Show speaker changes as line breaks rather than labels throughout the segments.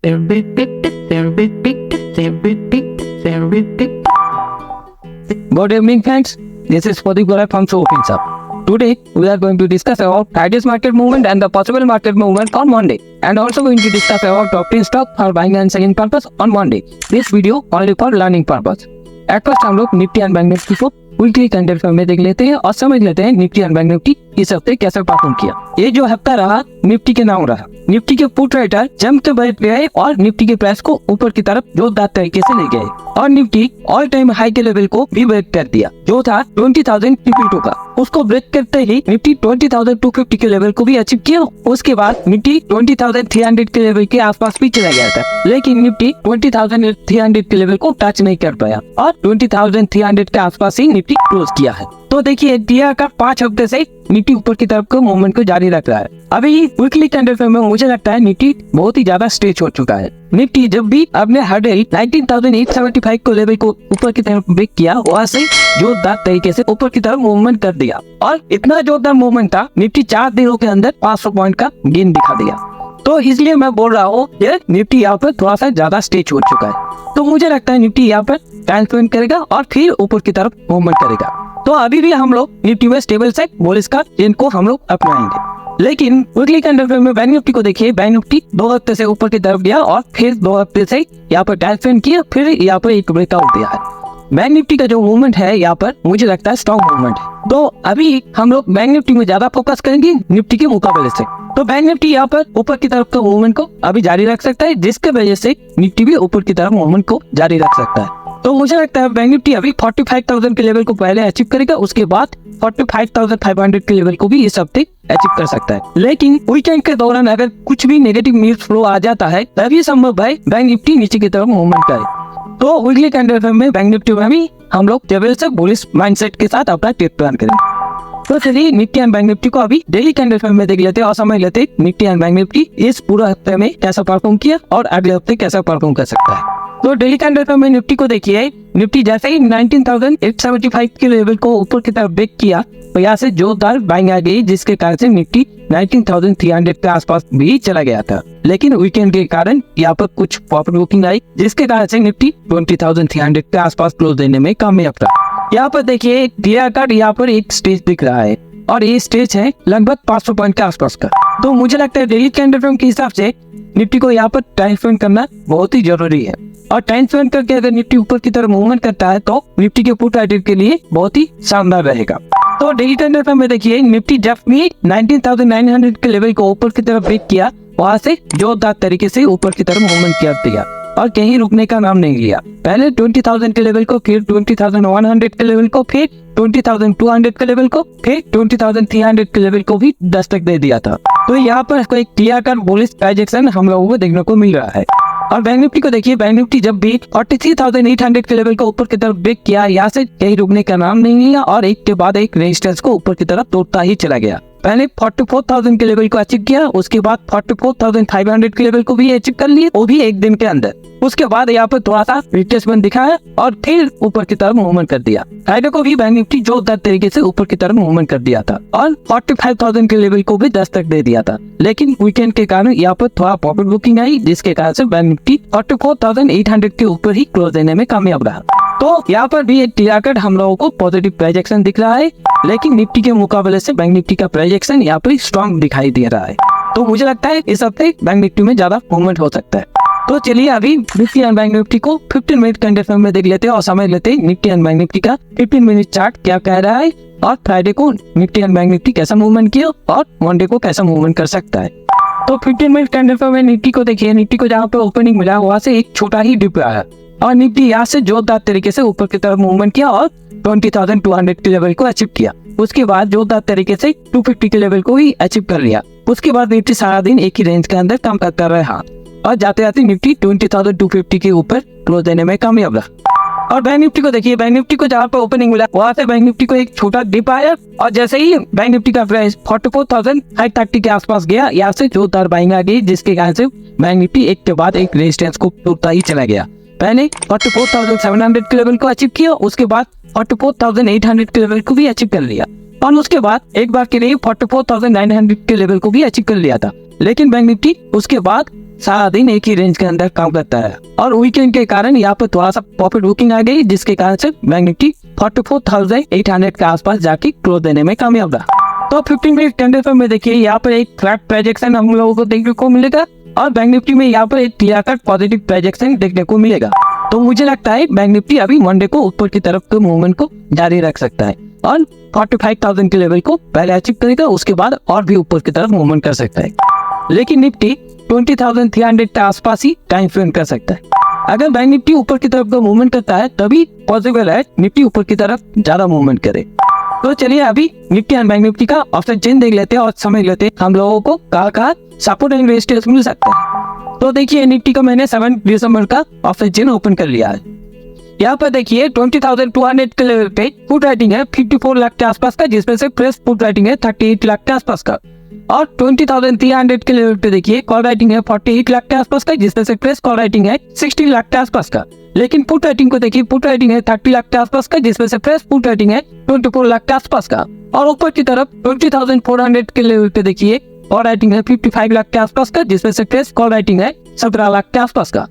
Good evening, friends. This is Pradeep Gorai from Opens Up. Today, we are going to discuss about Friday's market movement and the possible market movement on Monday, and also going to discuss about top 10 stock for buying and selling purpose on Monday. This video only for learning purpose. At first, हम लोग Nifty and bank Nifty को weekly candle में देख लेते हैं और समझ लेते हैं निफ्टी एंड बैंक निफ्टी इस हफ्ते कैसे परफॉर्म किया। ये जो हफ्ता रहा निफ्टी के नाम रहा। निफ्टी के पुट राइटर जम के बैठ गए और निफ्टी के प्राइस को ऊपर की तरफ जोरदार तरीके से ले गए और निफ्टी ऑल टाइम हाई के लेवल को भी ब्रेक कर दिया जो था 20,252 का। उसको ब्रेक करते ही निफ्टी 20,250 के लेवल को भी अचीव किया। उसके बाद निफ्टी 20,300 के लेवल के आसपास भी चला गया था, लेकिन निफ्टी 20,300 के लेवल को टच नहीं कर पाया और 20,300 के आसपास ही निफ्टी क्लोज किया है। तो देखिए इंडिया का 5 हफ्ते से निफ्टी ऊपर की तरफ का मूवमेंट को जारी रख रहा है। अभी वीकली कैंडल में मुझे लगता है निफ्टी बहुत ही ज्यादा स्ट्रेच हो चुका है। निफ्टी जब भी अपने हर्डल 19,875 को लेवल को ऊपर की तरफ ब्रेक किया, वहां से जोरदार तरीके से ऊपर की तरफ मूवमेंट कर दिया और इतना जोरदार मूवमेंट था निफ्टी 4 दिनों के अंदर 500 पॉइंट का गेन दिखा दिया। तो इसलिए मैं बोल रहा हूँ निफ्टी यहाँ पर थोड़ा सा ज्यादा स्ट्रेच हो चुका है। तो मुझे लगता है निफ्टी यहाँ पर टाइम स्पेंड करेगा और फिर ऊपर की तरफ मूवमेंट करेगा। तो अभी भी हम लोग निफ्टी में स्टेबल सेट बुलिश का ट्रेंड को हम लोग अपनाएंगे। लेकिन वीकली कैंडल में बैंक निफ्टी को देखिए, बैंक निफ्टी 2 हफ्ते से ऊपर की तरफ गया और फिर 2 हफ्ते से यहाँ पर टाइम स्पेंड किया, फिर यहाँ पर एक ब्रेकआउट दिया है। बैंक निफ्टी का जो मूवमेंट है यहाँ पर मुझे लगता है स्ट्रॉन्ग मूवमेंट है। तो अभी हम लोग बैंक निफ्टी में ज्यादा फोकस करेंगे निफ्टी के मुकाबले से। तो बैंक निफ्टी यहाँ पर ऊपर की तरफ का मूवमेंट को अभी जारी रख सकता है, जिसके वजह से निफ्टी भी ऊपर की तरफ मूवमेंट को जारी रख सकता है। तो मुझे लगता है बैंक निफ्टी अभी 45,000 के लेवल को पहले अचीव करेगा, उसके बाद 45,500 के लेवल को भी इस हफ्ते अचीव कर सकता है। लेकिन वीकेंड के दौरान अगर कुछ भी नेगेटिव न्यूज फ्लो आ जाता है तभी संभव है बैंक निफ्टी नीचे की तरफ मूवमेंट करे। तो वीकली कैंडल में बैंक निफ्टी में भी हम लोग टेबल से बुलिश माइंडसेट के साथ अपना ट्रेड प्लान करेंगे। तो चलिए निफ्टी एंड बैंक निफ्टी को अभी डेली कैंडल में देख लेते हैं और समझ लेते हैं निफ्टी एंड बैंक निफ्टी इस पूरा हफ्ते में कैसा परफॉर्म किया और अगले हफ्ते कैसा परफॉर्म कर सकता है। तो डेली कैंडल में निफ्टी को देखिए, निफ्टी जैसे ही 19,875 के लेवल को ऊपर की तरफ ब्रेक किया तो यहाँ से जोरदार बाइंग आ गई, जिसके कारण से निफ्टी 19,300 के आसपास भी चला गया था। लेकिन वीकेंड के कारण यहाँ पर कुछ प्रॉफिट बुकिंग आई, जिसके कारण से निफ्टी 20,300 के आसपास क्लोज देने में कामयाब रहा। यहाँ पर देखिए क्लियर कट यहाँ पर एक स्टेज दिख रहा है और ये स्टेज है लगभग 500 पॉइंट के आसपास का। तो मुझे लगता है डेली कैंडल के हिसाब से निफ्टी को यहाँ पर टाइम स्पेंड करना बहुत ही जरूरी है और टाइम स्पेंड करके अगर निफ्टी ऊपर की तरफ मूवमेंट करता है तो निफ्टी के पुट राइटर के लिए बहुत ही शानदार रहेगा। तो डेली कैंडल में देखिए निफ्टी जब भी 19,900 के लेवल को ऊपर की तरफ ब्रेक किया, वहां से जोरदार तरीके से ऊपर की तरफ मूवमेंट कर दिया और कहीं रुकने का नाम नहीं लिया। पहले 20,000 के लेवल को, फिर 20,100 के लेवल को, फिर 20,200 के लेवल को, फिर 20,300 के लेवल को भी दस्तक दे दिया था। तो यहाँ पर कोई क्लियर कट बुलिश डायरेक्शन हम लोगों को देखने को मिल रहा है। और बैंक निफ्टी को देखिए, बैंक निफ्टी जब भी 43,800 के लेवल को ऊपर की तरफ ब्रेक किया, यहाँ से कहीं रुकने का नाम नहीं लिया और एक के बाद एक रेजिस्टेंस को ऊपर की तरफ तोड़ता ही चला गया। पहले 44,000 के लेवल को अचीव किया, उसके बाद 44,500 के लेवल को भी अचीव कर लिया, वो भी एक दिन के अंदर। उसके बाद यहाँ पर थोड़ा सा रिट्रेसमेंट दिखाया और फिर ऊपर की तरफ मूवमेंट कर दिया। फ्राइडे को भी बैंक निफ्टी जोरदार तरीके से ऊपर की तरफ मूवमेंट कर दिया था और 45,000 के लेवल को भी दस्तक दे दिया था। लेकिन वीकेंड के कारण यहाँ पर थोड़ा प्रॉफिट बुकिंग आई, जिसके कारण से बैंक निफ्टी 44,800 के ऊपर ही क्लोज देने में कामयाब रहा। तो यहाँ पर भी एक क्लियर कट हम लोगों को पॉजिटिव प्रोजेक्शन दिख रहा है, लेकिन निफ्टी के मुकाबले से बैंक निफ्टी का प्रोजेक्शन यहाँ पर स्ट्रॉन्ग दिखाई दे रहा है। तो मुझे लगता है इस हफ्ते बैंक निफ्टी में ज्यादा मूवमेंट हो सकता है। तो चलिए अभी निफ्टी एंड बैंक निफ्टी को 15 मिनट कैंडल में देख लेते हैं और समझ लेते हैं निफ्टी एंड बैंक निफ्टी का 15 मिनट चार्ट क्या कह रहा है और फ्राइडे को निफ्टी एंड बैंक निफ्टी कैसा मूवमेंट किया और मंडे को कैसा मूवमेंट कर सकता है। तो 15 मिनट कैंडल में निफ्टी को देखिए, निफ्टी को जहाँ पे ओपनिंग मिला वहाँ से एक छोटा ही डिप आया और निफ्टी यहाँ से जोरदार तरीके से ऊपर की तरफ मूवमेंट किया और 20,200 के लेवल को अचीव किया। उसके बाद जोरदार तरीके से 250 के लेवल को ही अचीव कर लिया। उसके बाद निफ्टी सारा दिन एक ही रेंज के अंदर काम करता रहा और जाते जाते निफ्टी 20,250 के ऊपर क्लोज देने में कामयाब रहा। और बैंक निफ्टी को देखिए, बैंक निफ्टी को जहाँ पर ओपनिंग मिला वहाँ से बैंक निफ्टी को एक छोटा डिप आया और जैसे ही बैंक निफ्टी का प्राइस 44,530 के आसपास गया, यहाँ से जोरदार बाइंग आ गई, जिसके कारण से बैंक निफ्टी एक के बाद एक रेजिस्टेंस को तोड़ता ही चला गया। पहले 44,700 के लेवल को अचीव किया, उसके बाद 44,800 के लेवल को भी अचीव कर लिया और उसके बाद एक बार के लिए 44,900 के लेवल को भी अचीव कर लिया था। लेकिन बैंक निफ्टी उसके बाद सारा दिन एक ही रेंज के अंदर काम करता है और वीकेंड के कारण यहाँ पर थोड़ा सा प्रॉफिट बुकिंग आ गई, जिसके कारण से बैंक निफ्टी 44,800 के आसपास जाके क्लोज देने में कामयाब रहा। तो 15 मिनट कैंडल में देखिए यहाँ पर एक फ्लैट प्रोजेक्शन हम लोगों को देखने को मिलेगा और बैंक निफ्टी में यहाँ पर एक क्लियर कट पॉजिटिव प्रोजेक्शन देखने को मिलेगा। तो मुझे लगता है बैंक निफ्टी अभी मंडे को ऊपर की तरफ के मूवमेंट को जारी रख सकता है और 45,000 के लेवल को पहले अचीव करेगा, उसके बाद और भी ऊपर की तरफ मूवमेंट कर सकता है। लेकिन निफ्टी 20,300 के आसपास ही टाइम स्पेंड कर सकता है। अगर बैंक निफ्टी ऊपर की तरफ का मूवमेंट करता है तभी पॉसिबल है निफ्टी ऊपर की तरफ ज्यादा मूवमेंट करे। तो चलिए अभी निफ्टी एंड बैंक निफ्टी का ऑप्शन चेन देख लेते हैं और समझ लेते हैं हम लोगों को कहाँ सपोर्ट एंड रेजिस्टेंस मिल सकता है। तो देखिए निफ्टी का मैंने 7 दिसंबर का ऑप्शन चेन ओपन कर लिया है। यहाँ पर देखिए 20,200 के लेवल पे पुट राइटिंग है 54 लाख के आसपास का, जिसमें से प्रेस पुट राइटिंग है 38 लाख के आसपास का। और 20,300 के लेवल पे देखिए कॉल राइटिंग है 48 लाख के आसपास का, जिसमें से प्रेस कॉल राइटिंग है 16 लाख के आसपास का। लेकिन पुट राइटिंग को देखिए, पुट राइटिंग है 30 लाख के आसपास का, जिसमें से प्रेस पुट राइटिंग है 24 लाख के आसपास का। और ऊपर की तरफ 20,400 के लेवल पे देखिए कॉल राइटिंग है 55 लाख के आसपास का, जिसमें से प्रेस कॉल राइटिंग है 17 लाख के आसपास का।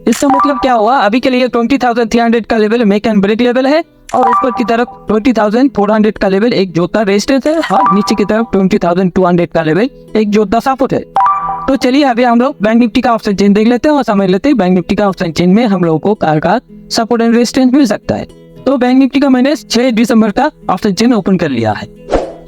इसका मतलब क्या हुआ, अभी के लिए 20,300 का level make and break level है और ऊपर की तरफ 20,400 का लेवल एक जोता रेजिस्टेंस है और नीचे की तरफ 20,200 का लेवल एक जोता सपोर्ट है। तो चलिए अभी हम लोग बैंक निफ्टी का ऑप्शन चेन देख लेते हैं और समझ लेते हैं बैंक निफ्टी का ऑप्शन चेन में हम लोगों को कार सपोर्ट एंड रेजिस्टेंस मिल सकता है। तो बैंक निफ्टी का मैंने 6 दिसंबर का ऑप्शन चेन ओपन कर लिया है।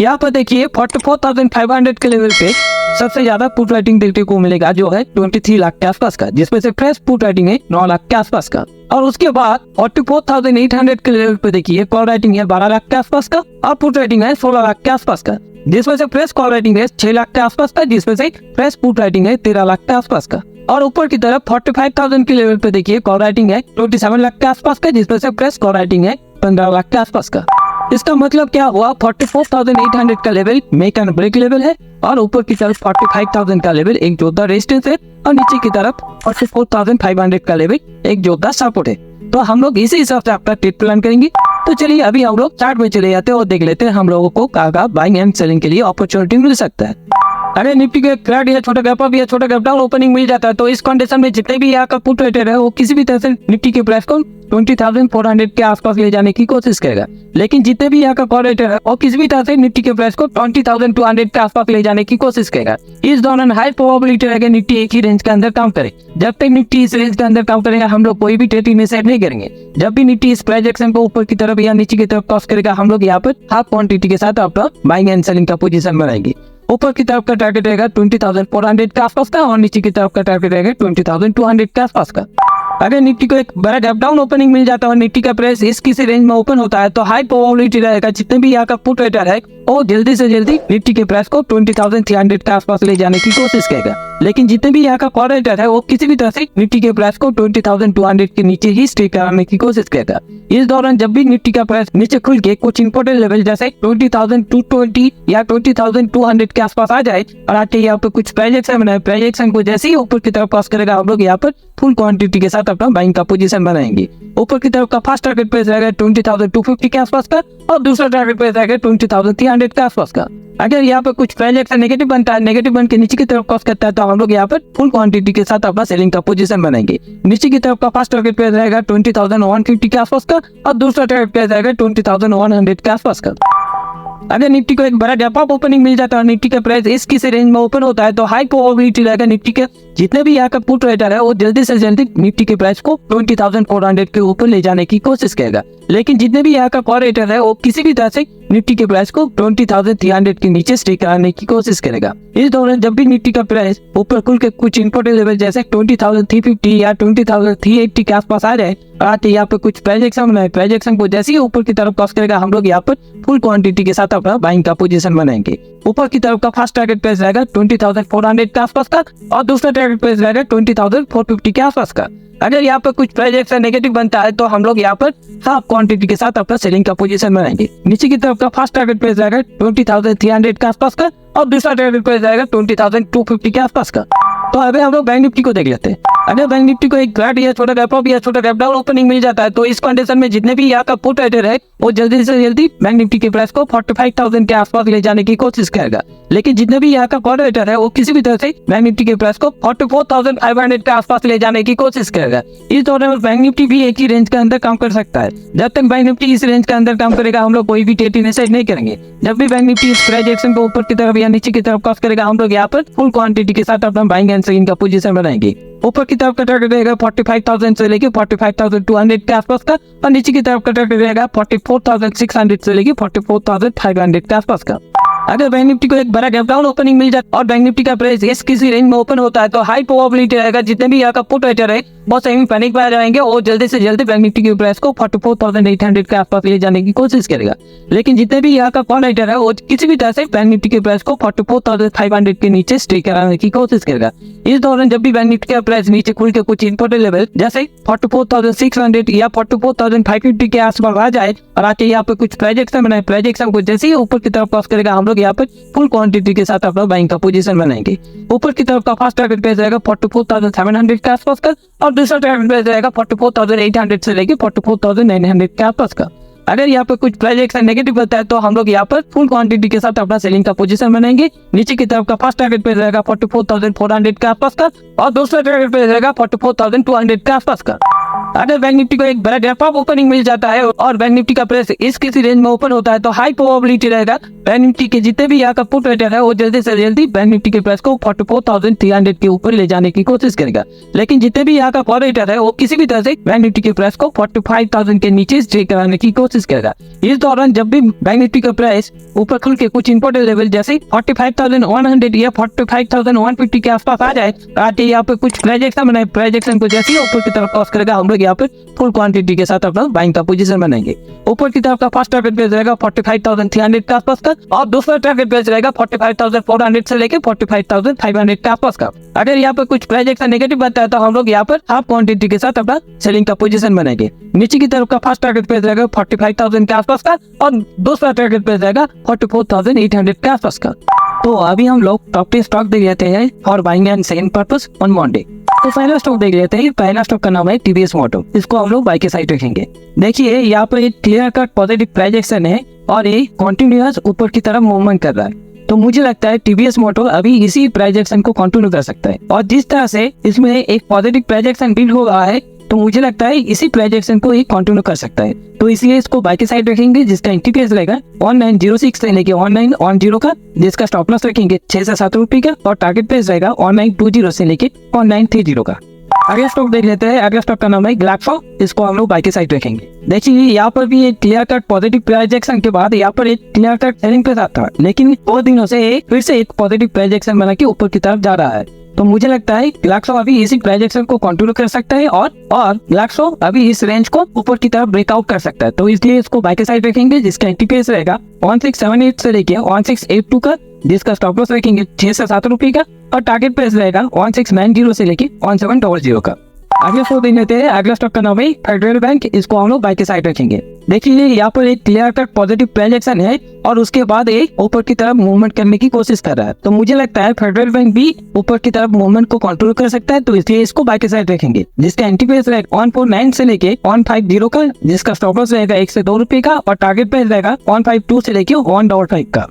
यहाँ पर देखिए 44,500 के लेवल पे सबसे ज्यादा पुट राइटिंग देखने को मिलेगा, जो है 23 लाख के आसपास का, जिसमें से फ्रेश पुट राइटिंग है 9 लाख के आसपास का। और उसके बाद 44,800 के लेवल पे देखिए कॉल राइटिंग है 12 लाख के आसपास का और पुट राइटिंग है 16 लाख के आसपास का, जिसमें से फ्रेश कॉल राइटिंग है 6 लाख के आसपास का, जिसमें से फ्रेश पुट राइटिंग है 13 लाख के आसपास का। और ऊपर की तरफ 45,000 के लेवल पे देखिए कॉल राइटिंग है 27 लाख के आसपास का, जिसमें से फ्रेश कॉल राइटिंग है 15 लाख के आसपास का। इसका मतलब क्या हुआ, 44,800 का level make and break level है और ऊपर की तरफ 45,000 का लेवल एक जोरदार रेजिस्टेंस है और नीचे की तरफ 44,500 का लेवल एक जोरदार सपोर्ट है। तो हम लोग इसी हिसाब से अपना ट्रेड प्लान करेंगे। तो चलिए अभी हम लोग चार्ट में चले जाते हैं और देख लेते हैं हम लोगों को कहाँ बाइंग एंड सेलिंग के लिए अपॉर्चुनिटी मिल सकता है। अगर निफ्टी के फ्लैट या छोटा गैप अप या छोटा गैप डाउन ओपनिंग मिल जाता है तो इस कंडीशन में जितने भी यहाँ का पुट रेटर है वो किसी भी तरह से निफ्टी के प्राइस को 20,400 के आसपास ले जाने की कोशिश करेगा। लेकिन जितने भी यहाँ का कॉल रेटर है वो किसी भी तरह से निफ्टी के प्राइस को 20,200 के आसपास ले जाने की कोशिश करेगा। इस दौरान हाई प्रोबेबिलिटी रहेगा निफ्टी एक ही रेंज के अंदर काम करे। जब तक निफ्टी इस रेंज के अंदर काम करेगा हम लोग कोई भी ट्रेड इनिशिएट नहीं करेंगे। जब भी निफ्टी इस प्राइस एक्शन को ऊपर की तरफ या नीचे की तरफ क्रॉस करेगा हम लोग यहाँ पर हाफ क्वांटिटी के साथ अपना बाइंग एंड सेलिंग का पोजीशन बनाएंगे। ऊपर की तरफ का टारगेट रहेगा 20,400 के आसपास का और नीचे की तरफ का टारगेट रहेगा 20,200 के आसपास का। अगर निफ्टी को एक बड़ा गैप डाउन ओपनिंग मिल जाता है और निफ्टी का प्राइस इस किसी रेंज में ओपन होता है तो हाई प्रोबेबिलिटी रहेगा जितने भी यहाँ का पुट रेटर है वो जल्दी से जल्दी निफ्टी के प्राइस को 20,300 के आसपास ले जाने की कोशिश करेगा। लेकिन जितने भी यहाँ का कॉल रेटर है वो किसी भी तरह से निफ्टी के प्राइस को 20,200 के नीचे ही स्टे कराने की कोशिश करेगा। इस दौरान जब भी निफ्टी का प्राइस नीचे खुल के कुछ इंपोर्टेंट लेवल जैसे 20,220 या 20,200 के आसपास आ जाए और आके यहाँ पे कुछ प्राइजेक्शन बनाए, प्राइजेक्शन को जैसे ही ऊपर की तरफ पास करेगा हम लोग यहाँ पर फुल क्वांटिटी के साथ अपना बाइंग का पोजीशन बनाएंगे। ऊपर की तरफ का फर्स्ट टारगेट प्राइस रहेगा 20,250 के आसपास का और दूसरा टारगेट प्राइस रहेगा 20,300 के आसपास का। अगर यहाँ पर कुछ प्राइजेक्शन नेगेटिव बनता है, नेगेटिव बन के नीचे की तरफ क्रॉस करता है तो हम लोग यहाँ पर फुल क्वांटिटी के साथ अपना सेलिंग का पोजीशन बनाएंगे। नीचे की तरफ का फर्स्ट टारगेट प्राइस रहेगा 20,150 के आसपास का और दूसरा टारगेट प्राइस रहेगा 20,100 के आसपास का। अगर निफ्टी को एक बड़ा गैप अप ओपनिंग मिल जाता है और निफ्टी का प्राइस इस किसी रेंज में ओपन होता है तो हाई प्रोबेबिलिटी रहेगा निफ्टी के जितने भी यहाँ का पुट रेटर है वो जल्दी से जल्दी निफ्टी के प्राइस को 20,400 के ऊपर ले जाने की कोशिश करेगा। लेकिन जितने भी यहाँ का कॉल रेटर है वो किसी भी तरह से निफ्टी के प्राइस को 20,300 के नीचे स्टे कराने की कोशिश करेगा। इस दौरान जब भी निफ्टी का प्राइस ऊपर खुल के कुछ इंपोर्टेंट लेवल जैसे 20,350 या 20,380 के आसपास आ जाए और आते यहाँ पे कुछ प्राइजेक्शन बनाए, प्राइजेक्शन को जैसे ही ऊपर की तरफ क्रॉस करेगा हम लोग यहाँ पर फुल क्वांटिटी के साथ अपना बाइंग का पोजीशन बनाएंगे। ऊपर की तरफ का फर्स्ट टारगेट प्राइस रहेगा 20,400 के आसपास का और दूसरा टारगेट प्राइस रहेगा 20,450 के आसपास का। अगर यहाँ पर कुछ प्राइजेक्शन नेगेटिव बनता है तो हम लोग यहाँ पर हाफ क्वांटिटी के साथ अपना सेलिंग का पोजीशन बनाएंगे। नीचे की तरफ का फर्स्ट टारगेट प्राइस रहेगा 20,300 के आसपास का और दूसरा टारगेट प्राइस रहेगा 20,250 के आसपास का। तो तो अभी हम लोग बैंक निफ्टी को देख लेते हैं। अगर बैंक निफ्टी को एक फ्लैट या छोटा गैप अप या छोटा गैप डाउन ओपनिंग मिल जाता है तो इस कंडीशन में जितने भी यहाँ का पुट राइटर है वो जल्दी से जल्दी बैंक निफ्टी के प्राइस को 45,000 के आसपास ले जाने की कोशिश करेगा। लेकिन जितने भी यहाँ का कॉल राइटर है वो किसी भी तरह से बैंक निफ्टी के प्राइस को 44,500 के आसपास ले जाने की कोशिश करेगा। इस दौरान बैंक निफ्टी भी एक ही रेंज के अंदर काम कर सकता है। जब तक बैंक निफ्टी इस रेंज के अंदर काम करेगा हम लोग कोई भी ट्रेड इनिशिएट नहीं करेंगे। जब भी बैंक निफ्टी इस प्राइस एक्शन को ऊपर की तरफ या नीचे की तरफ क्रॉस करेगा हम लोग यहाँ पर फुल क्वांटिटी के साथ अपना बाइंग एंड सेलिंग का पोजीशन बनाएंगे। ऊपर की तरफ का टारगेट रहेगा 45,000 से लेके 45,200 के आसपास का और नीचे की तरफ का टारगेट रहेगा 44,600 से लेके 44,500 के आसपास का। अगर बैंक निफ्टी को एक बड़ा गैप डाउन ओपनिंग मिल जाता है और बैंक निफ्टी का प्राइस इस किसी रेंज में ओपन होता है तो हाई प्रोबेबिलिटी रहेगा जितने भी यहाँ का पुट राइटर है बहुत सेमी पैनिक में आ जाएंगे और जल्दी से जल्दी बैंक निफ्टी के प्राइस को 44,800 के आसपास ले जाने की कोशिश करेगा। लेकिन जितने भी यहाँ का कॉल राइटर है वो किसी भी तरह से बैंक निफ्टी के प्राइस को 44,500 के नीचे स्टे कराने की कोशिश करेगा। इस दौरान जब भी बैंक निफ्टी का प्राइस नीचे खुल के कुछ इंपॉर्टेंट लेवल जैसे 44,600 या 44,550 के आसपास आ जाए और आके यहाँ पे कुछ प्रोजेक्शन बनाए, प्रोजेक्शन को जैसे ही ऊपर की तरफ क्रॉस करेगा हम लोग यहाँ पे फुल क्वांटिटी के साथ अपना बाइंग का पोजीशन बनाएंगे। ऊपर की तरफ का फर्स्ट टारगेट प्राइस रहेगा 44,700 के आसपास का और दूसरा टारगेट प्राइस रहेगा 44,800 से लेके 44,900 के आसपास का। अगर यहाँ पे कुछ प्रोजेक्शन नेगेटिव बनता है तो हम लोग यहाँ पर फुल क्वांटिटी के साथ अपना सेलिंग का पोजीशन बनाएंगे। नीचे की तरफ का फर्स्ट टारगेट प्राइस रहेगा 44,400 के आसपास का और दूसरा टारगेट प्राइस रहेगा 44,200 के आसपास का। अगर बैंक निफ्टी को एक बड़ा गैप अप ओपनिंग मिल जाता है और बैंक निफ्टी का प्राइस इस किसी रेंज में ओपन होता है तो हाई प्रोबेबिलिटी रहेगा बैंक निफ्टी के जितने भी यहाँ का पुट राइटर है वो जल्दी से जल्दी बैंक निफ्टी के प्राइस को 44,300 के ऊपर ले जाने की कोशिश करेगा। लेकिन जितने भी यहाँ का कॉल राइटर है वो किसी भी तरह से बैंक निफ्टी के प्राइस को 45,000 के नीचे स्टे कराने की कोशिश करेगा। इस दौरान जब भी बैंक निफ्टी का प्राइस ऊपर खुल के कुछ इंपॉर्टेंट लेवल जैसे 45,100 या 45,150 के आसपास आ जाए आके यहाँ पे कुछ प्रोजेक्शन बनाए, प्रोजेक्शन को जैसे ही ऊपर की तरफ क्रॉस करेगा हम लोग यहाँ पे फुल क्वांटिटी के साथ अपना बाइंग का पोजीशन बनाएंगे। ऊपर की तरफ का फर्स्ट टारगेट प्राइस रहेगा 45,300 के आसपास का और दूसरा टारगेट प्राइस रहेगा 45,400 से लेके 45,500 के आसपास का। अगर यहाँ पे कुछ प्रोजेक्शन नेगेटिव बनता है तो हम लोग यहाँ पर हाफ क्वांटिटी के साथ अपना सेलिंग का पोजीशन बनाएंगे। नीचे की तरफ का फर्स्ट टारगेट प्राइस रहेगा 45,000 के आसपास का और दूसरा टारगेट प्राइस रहेगा 44,800 के आसपास का। तो अभी हम लोग टॉप 10 स्टॉक देख लेते हैं for buying and selling purpose on Monday. तो पहला स्टॉक देख लेते हैं। पहला स्टॉक का नाम है टीवीएस मोटर। इसको हम लोग बाय के साइड रखेंगे। देखिए यहाँ पर एक क्लियर कट पॉजिटिव प्राइजेक्शन है और ये कंटिन्यूअस ऊपर की तरफ मूवमेंट कर रहा है। तो मुझे लगता है टीवीएस मोटर अभी इसी प्राइजेक्शन को कंटिन्यू कर सकता है और जिस तरह से इसमें एक पॉजिटिव प्राइजेक्शन बिल्ड हो रहा है तो मुझे लगता है इसी प्राइजेक्शन को ये कंटिन्यू कर सकता है। तो इसलिए इसको बाय के साइड रखेंगे जिसका एंट्री रहेगा 1906 से लेके 1910 का, जिसका स्टॉप लॉस रखेंगे 6 से 7 रुपए का और टारगेट प्राइस रहेगा 1920 से लेके 1930 का। अगला स्टॉक देख लेते हैं। अगला स्टॉक का नाम है ग्लैक्सो। इसको हम लोग बाय के साइड रखेंगे। देखिए यहाँ पर भी एक क्लियर कट पॉजिटिव प्राइजेक्शन के बाद यहाँ पर एक क्लियर कट सेलिंग पे था, लेकिन 2 दिनों से फिर से एक पॉजिटिव प्राइजेक्शन बना के ऊपर की तरफ जा रहा है। तो मुझे लगता है ग्लैक्सो अभी इसी प्राइजेक्शन को कंटिन्यू कर सकता है और ग्लैक्सो अभी इस रेंज को ऊपर की तरफ ब्रेकआउट कर सकता है। तो इसलिए इसको बाय के साइड रखेंगे जिसका एंट्री प्राइस रहेगा 1678 से लेके 1682 का, जिसका स्टॉप लॉस रखेंगे 6 से 7 रुपए का और टारगेट प्राइस रहेगा 1690 से लेके 1700 का। अगला स्टॉक देख लेते हैं। अगला स्टॉक का नाम है फेडरल बैंक। इसको हम लोग बाय के साइड रखेंगे। देखिए यहाँ पर एक क्लियर कट पॉजिटिव प्राइजेक्शन है और उसके बाद एक ऊपर की तरफ मूवमेंट करने की कोशिश कर रहा है। तो मुझे लगता है फेडरल बैंक भी ऊपर की तरफ मूवमेंट को कंट्रोल कर सकता है। तो इसलिए इसको बाय के साइड रखेंगे जिसका एंट्री प्राइस रहेगा 149 से लेके 150 का, जिसका स्टॉप लॉस रहेगा 1 से 2 रुपए का और टारगेट प्राइस रहेगा 152 से लेके 1.5 का।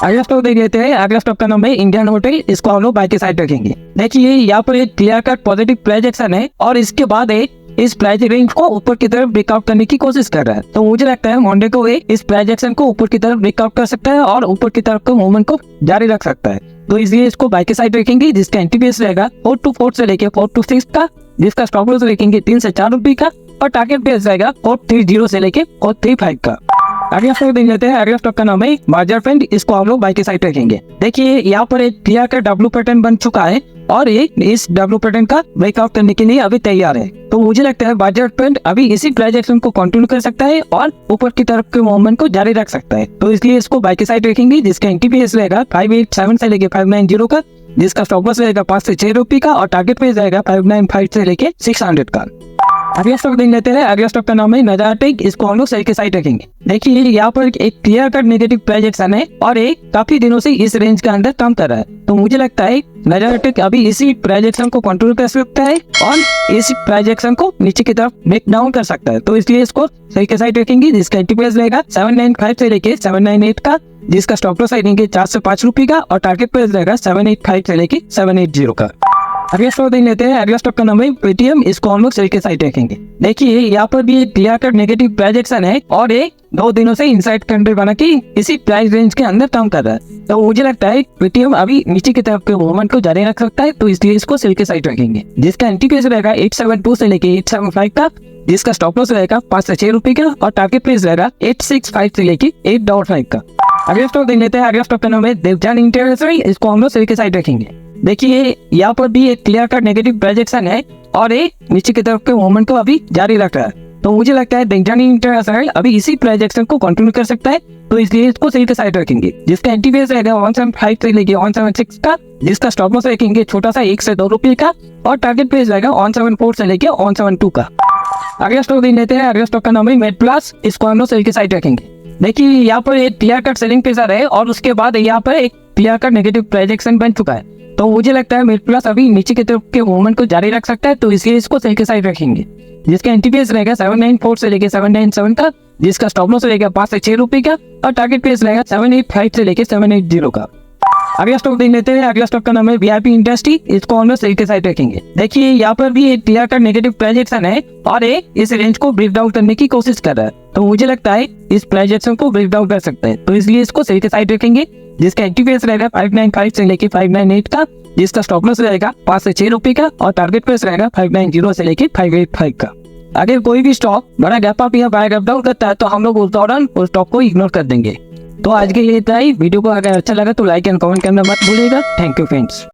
अगला स्टॉक देख लेते हैं। अगला स्टॉक का नाम है इंडियन होटल। इसको हम लोग बाय के साइड रखेंगे। देखिए यहाँ पर एक क्लियर कट पॉजिटिव प्राइजेक्शन है और इसके बाद इस प्राइस रेंज को ऊपर की तरफ ब्रेकआउट करने की कोशिश कर रहा है। तो मुझे लगता है मंडे को इस प्राइजेक्शन को ऊपर की तरफ ब्रेकआउट कर सकता है और ऊपर की तरफ के मूवमेंट को जारी रख सकता है। तो इसलिए इसको बाय के साइड रखेंगे जिसका एंट्री प्राइस रहेगा 424 से लेके 426 का, जिसका स्टॉप लॉस रखेंगे 3 से 4 रुपए का और टारगेट प्राइस रहेगा 430 से लेके 435 का। अगला स्टॉक देख लेते हैं। अगला स्टॉक का नाम है बजाज फिन। इसको हम लोग बाय के साइड रखेंगे। देखिए यहाँ पर एक क्लियर कट डब्ल्यू पैटर्न बन चुका है और ये इस डब्ल्यू पैटर्न का ब्रेकआउट करने के लिए अभी तैयार है। तो मुझे लगता है बजाज फिन अभी इसी प्राइजेक्शन को कंटिन्यू कर सकता है और ऊपर की तरफ के मूवमेंट को जारी रख सकता है। तो इसलिए इसको बाय के साइड रखेंगे जिसका एंट्री प्राइस रहेगा 587 से लेके 590 का, जिसका स्टॉप लॉस रहेगा 5 से 6 रुपए का और टारगेट प्राइस रहेगा 595 से लेके 600 का। अगला स्टॉक देख लेते हैं। अगला स्टॉक का नाम है नजारटेक। इसको हम लोग सेल के साइड रखेंगे। देखिए यहाँ पर एक क्लियर कट नेगेटिव प्रोजेक्शन है और एक काफी दिनों से इस रेंज के अंदर काम कर रहा है। तो मुझे लगता है नजारटेक अभी इसी प्रोजेक्शन को कंट्रोल कर सकता है और इस प्रोजेक्शन को नीचे की तरफ ब्रेक डाउन कर सकता है। तो इसलिए इसको सेल के साइड रखेंगे, जिसका एंट्री प्राइस रहेगा 795 से लेके 798 का, जिसका स्टॉप लॉस रहेंगे 4 से 5 रुपए का और टारगेट प्राइस रहेगा 785 से लेके 780 का। अगला स्टॉक देख लेते हैं। अगला स्टॉक का नाम है पेटीएम। इसको हम लोग सेल के साइड रखेंगे। देखिए यहाँ पर भी एक क्लियर कट नेगेटिव प्रोजेक्शन है और एक 2 दिनों से इनसाइड कैंडल बना के इसी प्राइस रेंज के अंदर काम कर रहा है। तो मुझे लगता है पेटीएम अभी नीचे की तरफ के मूवमेंट को जारी रख सकता है। तो इसलिए इसको सेल के साइड रखेंगे, जिसका एंट्री प्राइस रहेगा 872 से लेके 875 का, जिसका स्टॉप लॉस रहेगा 5 से 6 रुपए का और टारगेट प्राइस रहेगा 865 से लेके 8.5 का। अगला स्टॉक देख लेते हैं। अगला स्टॉक का नाम है देवजान इंटरनेशनल। इसको हम लोग सेल के साइड रखेंगे। देखिए यहाँ पर भी एक क्लियर कट नेगेटिव प्रोजेक्शन है और एक नीचे की तरफ के मूवमेंट को अभी जारी रख रहा है। तो मुझे लगता है देवजान इंटरनेशनल अभी इसी प्रोजेक्शन को कंटिन्यू कर सकता है। तो इसलिए इसको सेल के साइड रखेंगे, जिसका एंट्री प्राइस रहेगा 175 से लेके 176 का, जिसका स्टॉप लॉस रखेंगे छोटा सा 1 से 2 रुपए का और टारगेट प्राइस रहेगा 174 से लेके 172 का। अगला स्टॉक देख लेते हैं। अगला स्टॉक का नाम है मेड प्लस। इसको हम लोग सेल के साइड रखेंगे। देखिए यहाँ पर एक क्लियर कट सेलिंग प्रेशर है और उसके बाद यहाँ पर एक क्लियर कट नेगेटिव प्रोजेक्शन बन चुका है। तो मुझे लगता है मेड प्लस अभी नीचे की तरफ के मूवमेंट को जारी रख सकता है। तो इसलिए इसको सेल के साइड रखेंगे, जिसका एंट्री प्राइस रहेगा 794 से लेके 797 का, जिसका स्टॉप लॉस रहेगा 5 से 6 रुपए का और टारगेट प्राइस रहेगा 785 से लेके 780 का। अगला स्टॉक देख लेते हैं। अगला स्टॉक का नाम है वीआईपी इंडस्ट्री। इसको हम लोग सेल के साइड रखेंगे। देखिए यहाँ पर भी एक क्लियर कट नेगेटिव प्रोजेक्शन है और एक इस रेंज को ब्रेक डाउन करने की कोशिश कर रहा है। तो मुझे लगता है इस प्रोजेक्शन को ब्रेक डाउन कर सकता है। तो इसलिए इसको सेल के साइड रखेंगे, जिसका एंट्री प्राइस रहेगा 595 से लेके 598 का, जिसका स्टॉप लॉस रहेगा 5 से 6 रुपए का और टारगेट प्राइस रहेगा 590 से लेके 585 का। अगर कोई भी स्टॉक बड़ा गैप अप या बाय गैप डाउन करता है तो हम लोग उस दौरान उस स्टॉक को इग्नोर कर देंगे। तो आज के लिए इतना ही। वीडियो को अगर अच्छा लगा तो लाइक एंड कमेंट करना मत भूलिएगा। Thank you friends.